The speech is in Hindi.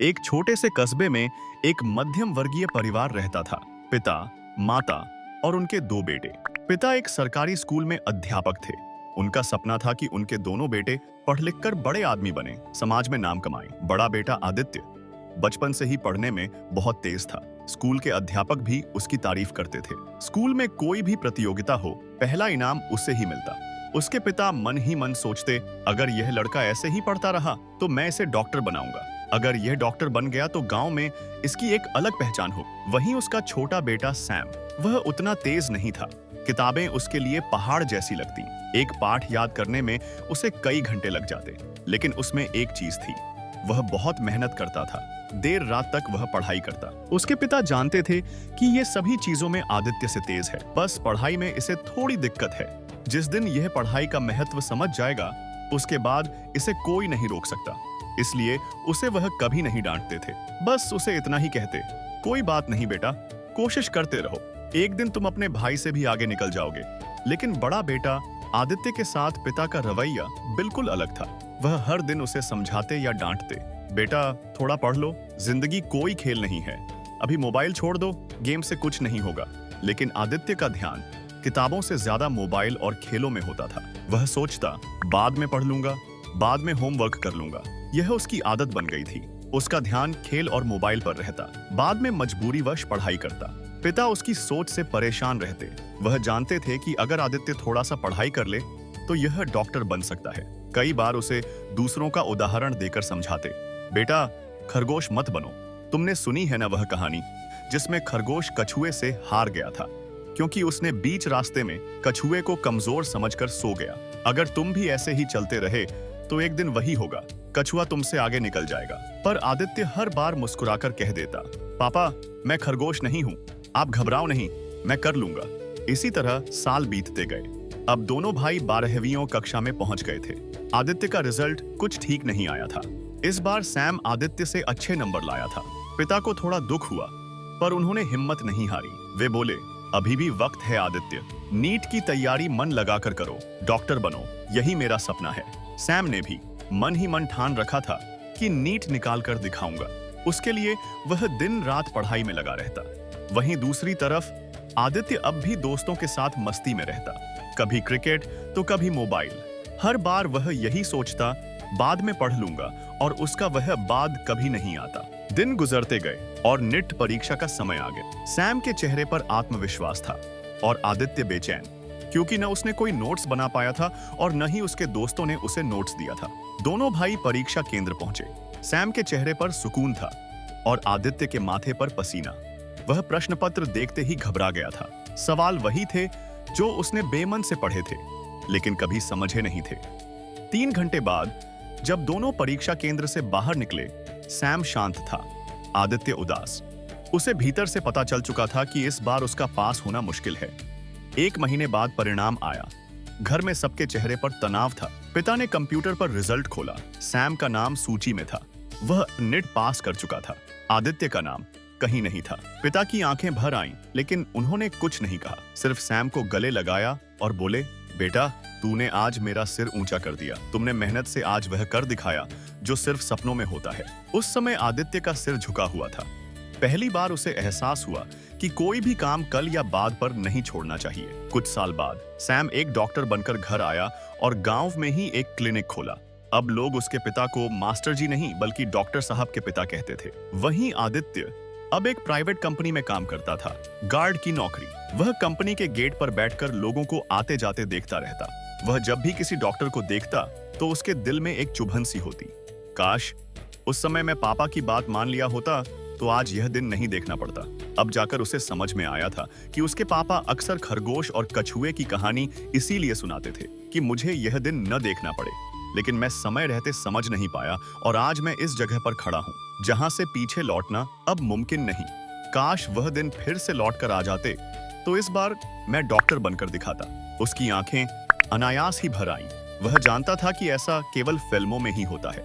एक छोटे से कस्बे में एक मध्यम वर्गीय परिवार रहता था। पिता, माता और उनके दो बेटे। पिता एक सरकारी स्कूल में अध्यापक थे। उनका सपना था कि उनके दोनों बेटे पढ़ लिख कर बड़े आदमी बने, समाज में नाम कमाएं। बड़ा बेटा आदित्य बचपन से ही पढ़ने में बहुत तेज था। स्कूल के अध्यापक भी उसकी तारीफ करते थे। स्कूल में कोई भी प्रतियोगिता हो, पहला इनाम उसे ही मिलता। उसके पिता मन ही मन सोचते, अगर यह लड़का ऐसे ही पढ़ता रहा तो मैं इसे डॉक्टर बनाऊंगा। अगर यह डॉक्टर बन गया तो गांव में इसकी एक अलग पहचान हो। वहीं उसका छोटा बेटा सैम, वह उतना तेज नहीं था। किताबें उसके लिए पहाड़ जैसी लगती। एक पाठ याद करने में उसे कई घंटे लग जाते। लेकिन उसमें एक चीज थी, वह बहुत मेहनत करता था। देर रात तक वह पढ़ाई करता। उसके पिता जानते थे कि ये सभी चीजों में आदित्य से तेज है, बस पढ़ाई में इसे थोड़ी दिक्कत है। जिस दिन यह पढ़ाई का महत्व समझ जाएगा, उसके बाद इसे कोई नहीं रोक सकता। इसलिए उसे वह कभी नहीं डांटते थे, बस उसे इतना ही कहते, कोई बात नहीं बेटा, कोशिश करते रहो, एक दिन तुम अपने भाई से भी आगे निकल जाओगे। लेकिन बड़ा बेटा आदित्य के साथ पिता का रवैया बिल्कुल अलग था। वह हर दिन उसे समझाते या डांटते, बेटा थोड़ा पढ़ लो, जिंदगी कोई खेल नहीं है, अभी मोबाइल छोड़ दो, गेम से कुछ नहीं होगा। लेकिन आदित्य का ध्यान किताबों से ज्यादा मोबाइल और खेलों में होता था। वह सोचता, बाद में पढ़ लूंगा, बाद में होमवर्क कर लूंगा। यह उसकी आदत बन गई थी। उसका ध्यान खेल और मोबाइल पर रहता, बाद में मजबूरीवश पढ़ाई करता। पिता उसकी सोच से परेशान रहते। वह जानते थे कि अगर आदित्य थोड़ा सा पढ़ाई कर ले तो यह डॉक्टर बन सकता है। कई बार उसे दूसरों का उदाहरण देकर समझाते, बेटा खरगोश मत बनो। तुमने सुनी है ना वह कहानी जिसमें खरगोश कछुए से हार गया था क्योंकि उसने बीच रास्ते में कछुए को कमजोर समझकर सो गया। अगर तुम भी ऐसे ही चलते रहे तो एक दिन वही होगा, कछुआ तुमसे आगे निकल जाएगा। पर आदित्य हर बार मुस्कुराकर कह देता, पापा मैं खरगोश नहीं हूँ, आप घबराओ नहीं, मैं कर लूंगा। इसी तरह साल बीतते गए। अब दोनों भाई 12वीं कक्षा में पहुंच गए थे। आदित्य का रिजल्ट कुछ ठीक नहीं आया था। इस बार सैम आदित्य से अच्छे नंबर लाया था। पिता को थोड़ा दुख हुआ, पर उन्होंने हिम्मत नहीं हारी। वे बोले, अभी भी वक्त है आदित्य, नीट की तैयारी मन लगाकर करो, डॉक्टर बनो, यही मेरा सपना है। सैम ने भी मन ही मन ठान रखा था कि नीट निकाल कर दिखाऊंगा। उसके लिए वह दिन रात पढ़ाई में लगा रहता। वहीं दूसरी तरफ आदित्य अब भी दोस्तों के साथ मस्ती में रहता, कभी क्रिकेट तो कभी मोबाइल। हर बार वह यही सोचता, बाद में पढ़ लूंगा, और उसका वह बाद कभी नहीं आता। दिन गुजरते गए और नीट परीक्षा का समय आ गया। सैम के चेहरे पर आत्मविश्वास था और आदित्य बेचैन, क्योंकि न उसने कोई नोट्स बना पाया था और न ही उसके दोस्तों ने उसे नोट्स दिया था। दोनों भाई परीक्षा केंद्र पहुंचे। सैम के चेहरे पर सुकून था और आदित्य के माथे पर पसीना। वह प्रश्न पत्र देखते ही घबरा गया था। सवाल वही थे जो उसने बेमन से पढ़े थे, लेकिन कभी समझे नहीं थे। 3 घंटे बाद जब दोनों परीक्षा केंद्र से बाहर निकले, सैम शांत था, आदित्य उदास। उसे भीतर से पता चल चुका था कि इस बार उसका पास होना मुश्किल है। 1 महीने बाद परिणाम आया। घर में सबके चेहरे पर तनाव था। पिता ने कंप्यूटर पर रिजल्ट खोला। सैम का नाम सूची में था। वह नीट पास कर चुका था। आदित्य का नाम कहीं नहीं था। पिता की आंखें भर आईं, लेकिन उन्होंने कुछ नहीं कहा, सिर्फ सैम को गले लगाया और बोले, बेटा तूने आज मेरा सिर ऊंचा कर दिया। तुमने मेहनत से आज वह कर दिखाया जो सिर्फ सपनों में होता है। उस समय आदित्य का सिर झुका हुआ था। पहली बार उसे एहसास हुआ कि कोई भी काम कल या बाद पर नहीं छोड़ना चाहिए। कुछ साल बाद सैम एक डॉक्टर बनकर घर आया और गांव में ही एक क्लिनिक खोला। अब लोग उसके पिता को मास्टर जी नहीं बल्कि डॉक्टर साहब के पिता कहते थे। वहीं आदित्य अब एक प्राइवेट कंपनी में काम करता था, गार्ड की नौकरी। वह कंपनी के गेट पर बैठकर लोगों को आते जाते देखता रहता। वह जब भी किसी डॉक्टर को देखता तो उसके दिल में एक चुभन सी होती, काश उस समय मैं पापा की बात मान लिया होता तो आज यह दिन नहीं देखना पड़ता। अब जाकर उसे समझ में आया था कि उसके पापा अक्सर खरगोश और कछुए की कहानी इसीलिए सुनाते थे कि मुझे यह दिन न देखना पड़े। लेकिन मैं समय रहते समझ नहीं पाया और आज मैं इस जगह पर खड़ा हूँ जहाँ से पीछे लौटना अब मुमकिन नहीं। काश वह दिन फिर से लौट कर आ जाते तो इस बार मैं डॉक्टर बनकर दिखाता। उसकी आंखें अनायास ही भर आईं। वह जानता था कि ऐसा केवल फिल्मों में ही होता है।